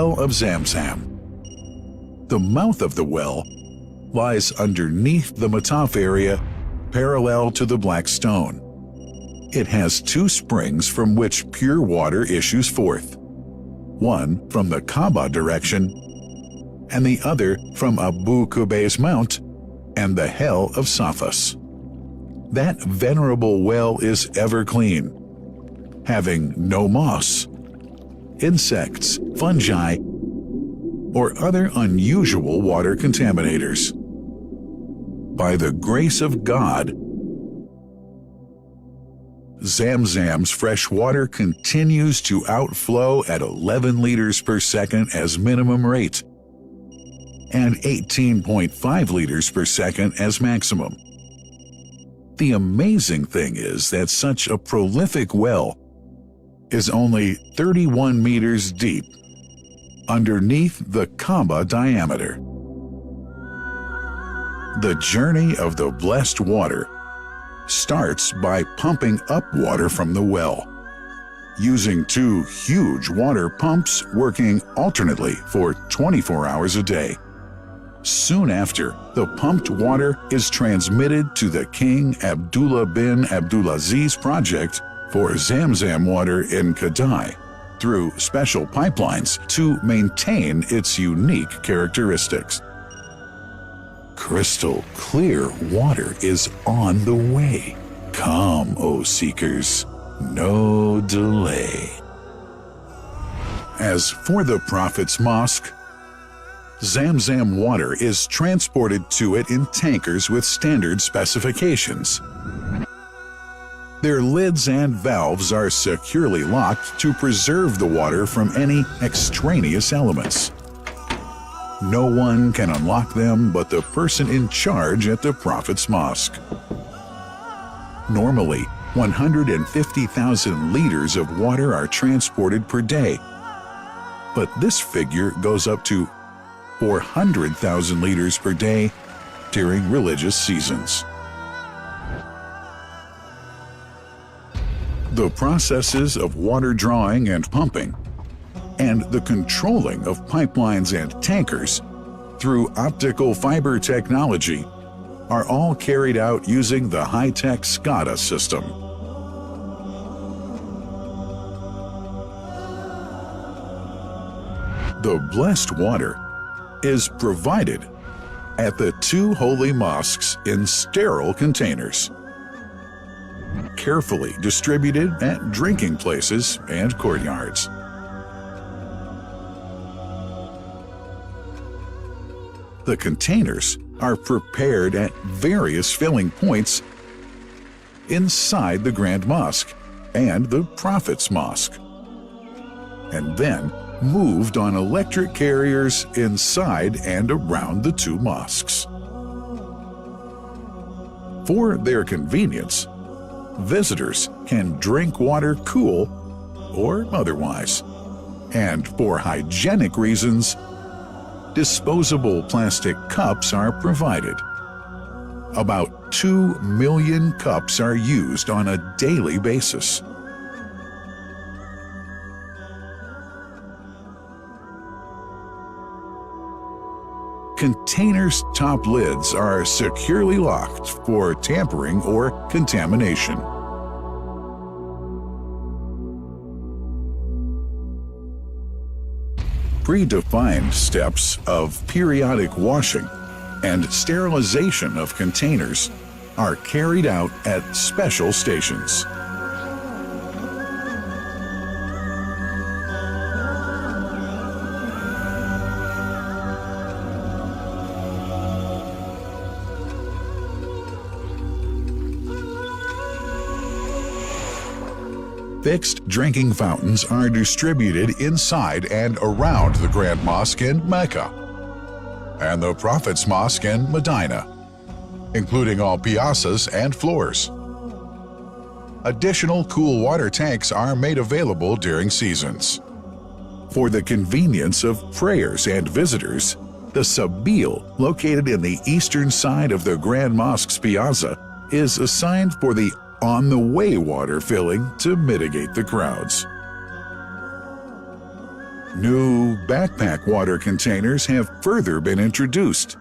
Well of Zamzam. The mouth of the well lies underneath the Mataf area, parallel to the Black Stone. It has two springs from which pure water issues forth, one from the Kaaba direction and the other from Abu Qubay's Mount and the Hell of Safas. That venerable well is ever clean, having no moss, insects, fungi, or other unusual water contaminators. By the grace of God, Zamzam's fresh water continues to outflow at 11 liters per second as minimum rate and 18.5 liters per second as maximum. The amazing thing is that such a prolific well is only 31 meters deep underneath the Kaaba diameter. The journey of the blessed water starts by pumping up water from the well, using two huge water pumps working alternately for 24 hours a day. Soon after, the pumped water is transmitted to the King Abdullah bin Abdulaziz project for Zamzam water in Kadai through special pipelines to maintain its unique characteristics. Crystal clear water is on the way. Come, O seekers, no delay. As for the Prophet's Mosque, Zamzam water is transported to it in tankers with standard specifications. Their lids and valves are securely locked to preserve the water from any extraneous elements. No one can unlock them but the person in charge at the Prophet's Mosque. Normally, 150,000 liters of water are transported per day, but this figure goes up to 400,000 liters per day during religious seasons. The processes of water drawing and pumping, and the controlling of pipelines and tankers through optical fiber technology are all carried out using the high-tech SCADA system. The blessed water is provided at the two holy mosques in sterile containers, carefully distributed at drinking places and courtyards. The containers are prepared at various filling points inside the Grand Mosque and the Prophet's Mosque, and then moved on electric carriers inside and around the two mosques. For their convenience, visitors can drink water cool or otherwise, and for hygienic reasons, disposable plastic cups are provided. About 2 million cups are used on a daily basis. Containers' top lids are securely locked for tampering or contamination. Predefined steps of periodic washing and sterilization of containers are carried out at special stations. Fixed drinking fountains are distributed inside and around the Grand Mosque in Mecca and the Prophet's Mosque in Medina, including all piazzas and floors. Additional cool water tanks are made available during seasons. For the convenience of prayers and visitors, the Sabil, located in the eastern side of the Grand Mosque's piazza, is assigned for the on-the-way water filling to mitigate the crowds. New backpack water containers have further been introduced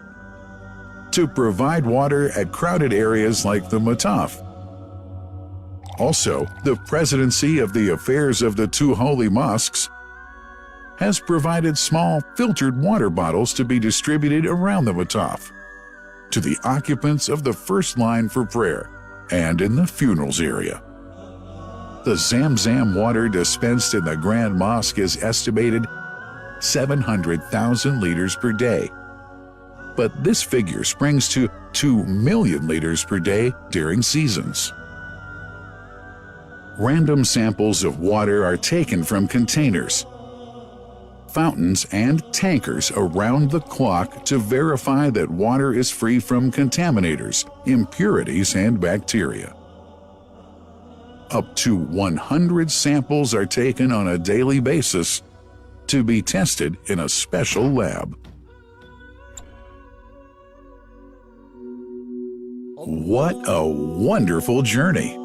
to provide water at crowded areas like the Mataf. Also, the Presidency of the Affairs of the Two Holy Mosques has provided small filtered water bottles to be distributed around the Mataf to the occupants of the first line for prayer and in the funerals area. The ZAM ZAM water dispensed in the Grand Mosque is estimated 700,000 liters per day, but this figure springs to 2 million liters per day during seasons. Random samples of water are taken from containers, fountains, and tankers around the clock to verify that water is free from contaminators, impurities, and bacteria. Up to 100 samples are taken on a daily basis to be tested in a special lab. What a wonderful journey!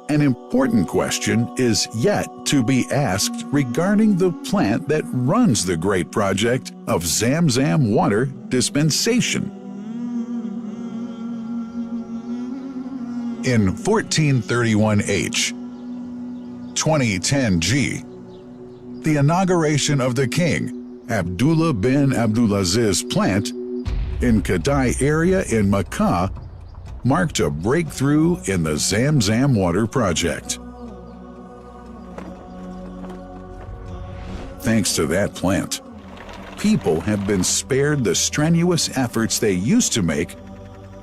An important question is yet to be asked regarding the plant that runs the great project of ZAM ZAM water dispensation. In 1431H, 2010G, the inauguration of the King Abdullah bin Abdulaziz plant in Kadai area in Makkah marked a breakthrough in the ZAM ZAM water project. Thanks to that plant, people have been spared the strenuous efforts they used to make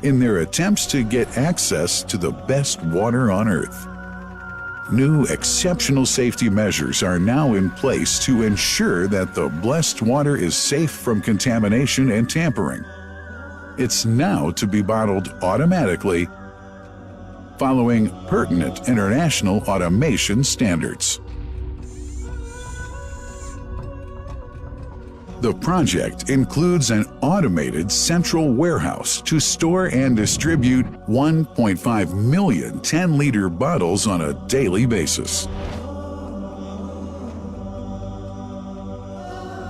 in their attempts to get access to the best water on earth. New exceptional safety measures are now in place to ensure that the blessed water is safe from contamination and tampering. It's now to be bottled automatically following pertinent international automation standards. The project includes an automated central warehouse to store and distribute 1.5 million 10-liter bottles on a daily basis.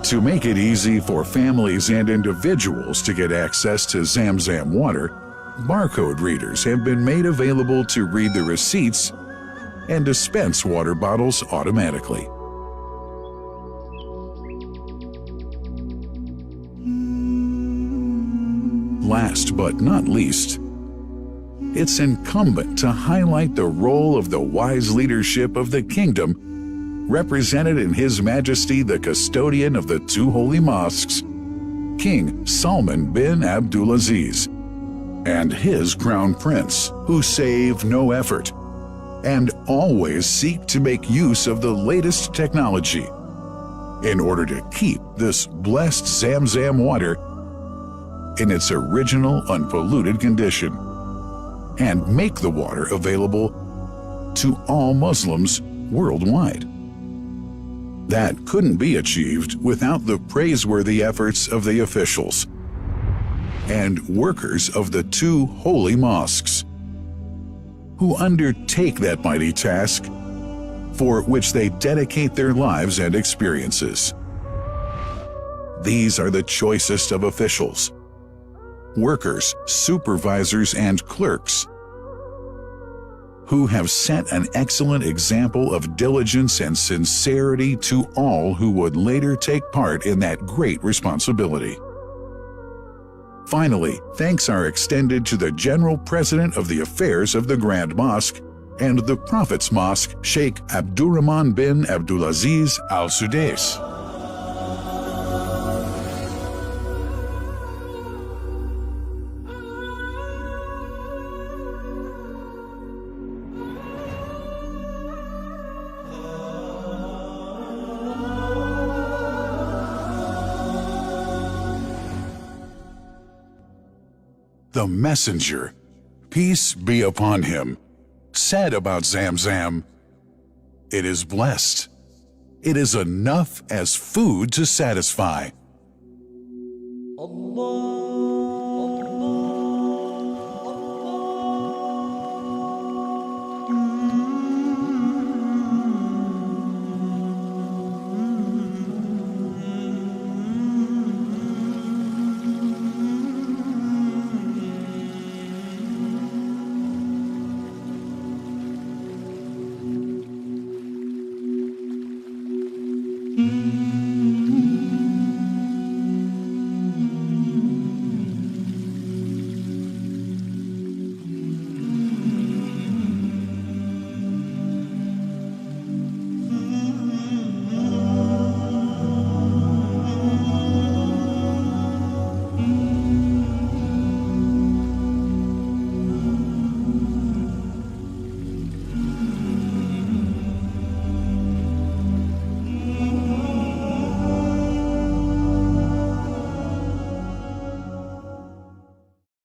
To make it easy for families and individuals to get access to ZAM ZAM water, barcode readers have been made available to read the receipts and dispense water bottles automatically. Last but not least, it's incumbent to highlight the role of the wise leadership of the kingdom represented in His Majesty the custodian of the two holy mosques, King Salman bin Abdulaziz, and his crown prince, who save no effort and always seek to make use of the latest technology in order to keep this blessed ZAM ZAM water in its original unpolluted condition and make the water available to all Muslims worldwide. That couldn't be achieved without the praiseworthy efforts of the officials and workers of the two holy mosques, who undertake that mighty task for which they dedicate their lives and experiences. These are the choicest of officials, workers, supervisors, and clerks, who have set an excellent example of diligence and sincerity to all who would later take part in that great responsibility. Finally, thanks are extended to the General President of the Affairs of the Grand Mosque and the Prophet's Mosque, Sheikh Abdurrahman bin Abdulaziz Al Sudais. The messenger, peace be upon him, said about ZAM ZAM, "It is blessed. It is enough as food to satisfy." Allah.